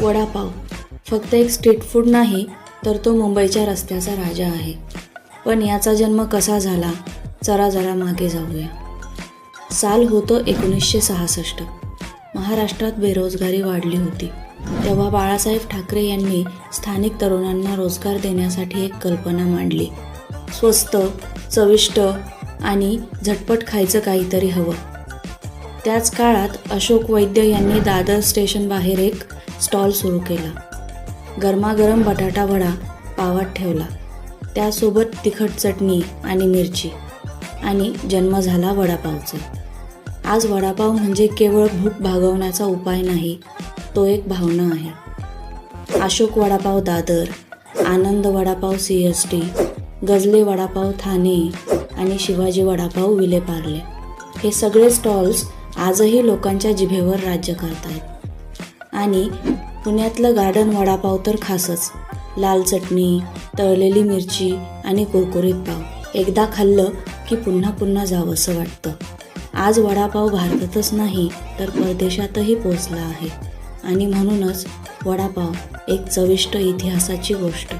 वडापाव फक्त एक street food नाही, तर तो मुंबईच्या रस्त्याचा राजा आहे. पण याचा जन्म कसा झाला, चला जरा मागे जाऊया. साल होतं 1966. महाराष्ट्रात बेरोजगारी वाढली होती. तेव्हा बाळासाहेब ठाकरे यांनी स्थानिक तरुणांना रोजगार देण्यासाठी एक कल्पना मांडली. स्वस्त, चविष्ट आणि झटपट खायचं काहीतरी हवं. त्याच काळात अशोक वैद्य यांनी दादर स्टेशन बाहेर एक स्टॉल सुरू केला. गरमागरम बटाटा वडा पावात ठेवला, त्यासोबत तिखट चटणी आणि मिरची, आणि जन्म झाला वडापावचा. आज वडापाव म्हणजे केवळ भूक भागवण्याचा उपाय नाही, तो एक भावना आहे. अशोक वडापाव दादर, आनंद वडापाव CST, गजले वडापाव ठाणे आणि शिवाजी वडापाव विलेपार्ले, हे सगळे स्टॉल्स आजही लोकांच्या जिभेवर राज्य करत आहेत. आणि पुण्यातलं गार्डन वडापाव तर खासच. लाल चटणी, तळलेली मिरची आणि कुरकुरीत पाव. एकदा खाल्लं की पुन्हा पुन्हा जावंसं वाटतं. आज वडापाव भारतातच नाही तर परदेशातही पोचला आहे. आणि म्हणूनच वडापाव एक चविष्ट इतिहासाची गोष्ट.